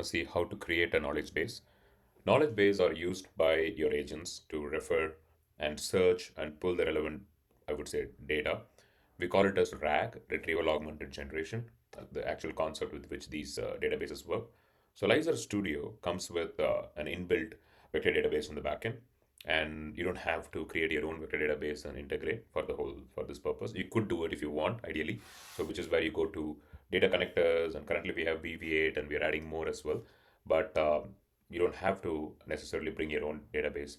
to see how to create a knowledge base. Knowledge base are used by your agents to refer and search and pull the relevant, I would say, data. We call it as RAG, retrieval-augmented generation, the actual concept with which these databases work. So Lyzr Studio comes with an inbuilt vector database in the backend, and you don't have to create your own vector database and integrate for this purpose. You could do it if you want, ideally. So which is where you go to data connectors, and currently we have VV8 and we're adding more as well. But you don't have to necessarily bring your own database.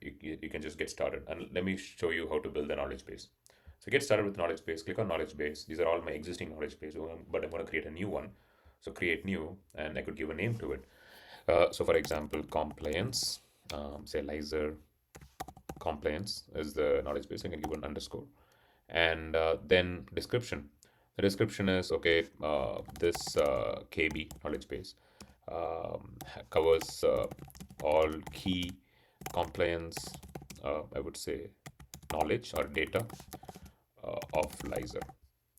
You can just get started. And let me show you how to build a knowledge base. So get started with knowledge base, click on knowledge base. These are all my existing knowledge base, but I'm going to create a new one. So create new, and I could give a name to it. So for example, compliance, say Lyzr compliance is the knowledge base. I can give an underscore. And then description. The description is, okay, this KB knowledge base covers all key compliance, I would say, knowledge or data of Lyzr.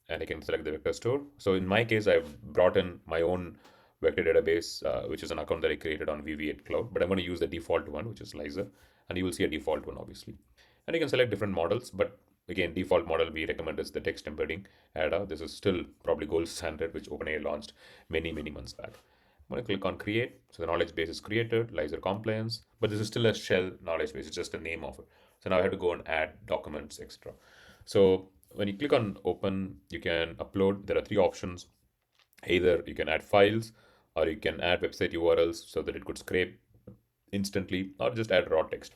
And I can select the vector store. So in my case, I've brought in my own vector database, which is an account that I created on VV8 Cloud, but I'm going to use the default one, which is Lyzr, and you will see a default one, obviously. And you can select different models, but again, default model we recommend is the text embedding ADA. This is still probably gold standard, which OpenAI launched many, many months back. I'm going to click on create. So the knowledge base is created, Lyzr compliance, but this is still a shell knowledge base. It's just a name of it. So now I have to go and add documents, etc. So when you click on open, you can upload. There are three options. Either you can add files, or you can add website URLs so that it could scrape instantly, or just add raw text.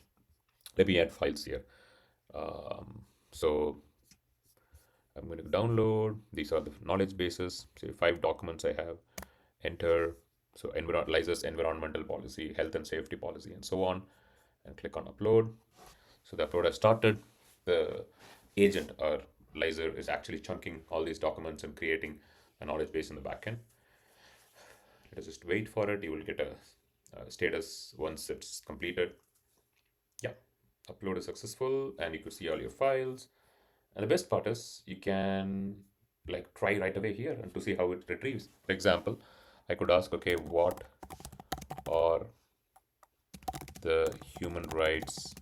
Let me add files here. So I'm going to download. These are the knowledge bases. Say 5 documents I have. Enter. So Lyzr's environmental policy, health and safety policy, and so on. And click on upload. So the upload has started. The agent or Lyzr is actually chunking all these documents and creating a knowledge base in the backend. Let us just wait for it. You will get a status once it's completed. Yeah, upload is successful, and you could see all your files. And the best part is you can like try right away here and to see how it retrieves. For example, I could ask, okay, what are the human rights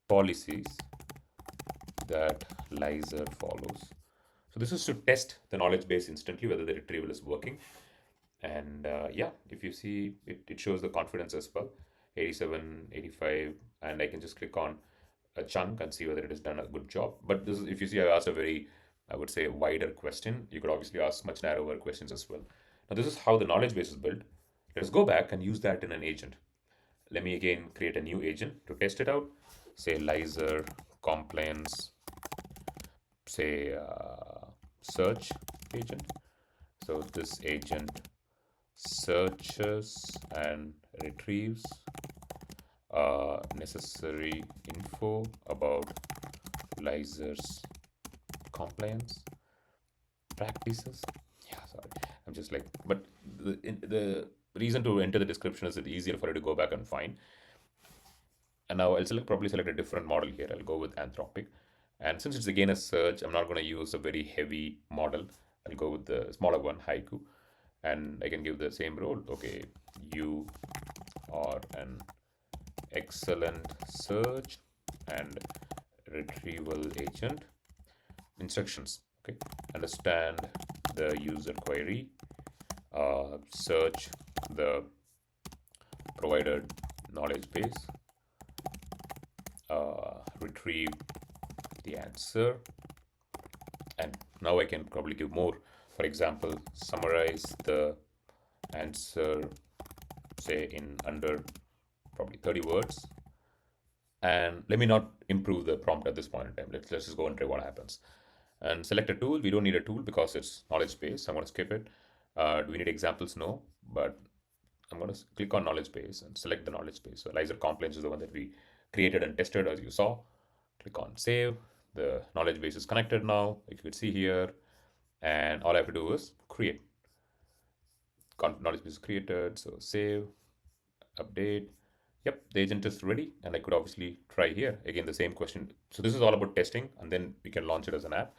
policies that Lyzr follows? So this is to test the knowledge base instantly, whether the retrieval is working. And yeah, if you see, it shows the confidence as well, 87, 85, and I can just click on a chunk and see whether it has done a good job. But this is, if you see, I asked a very, I would say, wider question. You could obviously ask much narrower questions as well. Now, this is how the knowledge base is built. Let us go back and use that in an agent. Let me again create a new agent to test it out. Say Lyzr compliance, say search agent. So this agent searches and retrieves necessary info about Lyzr's compliance practices. Yeah, sorry, I'm just like, but the reason to enter the description is it's easier for you to go back and find. And now I'll probably select a different model here. I'll go with Anthropic. And since it's again a search, I'm not going to use a very heavy model. I'll go with the smaller one, Haiku. And I can give the same role. Okay, you are an excellent search and retrieval agent. Instructions. Okay, understand the user query, search the provided knowledge base, retrieve the answer, and now I can probably give more. For example, summarize the answer, say in under probably 30 words. And let me not improve the prompt at this point in time. Let's just go and try what happens. And select a tool. We don't need a tool because it's knowledge base. I'm going to skip it. Do we need examples? No. But I'm going to click on knowledge base and select the knowledge base. So Lyzr compliance is the one that we created and tested, as you saw. Click on save. The knowledge base is connected now. You could see here. And all I have to do is create. Knowledge base is created. So save, update. Yep, the agent is ready, and I could obviously try here. Again, the same question. So this is all about testing, and then we can launch it as an app.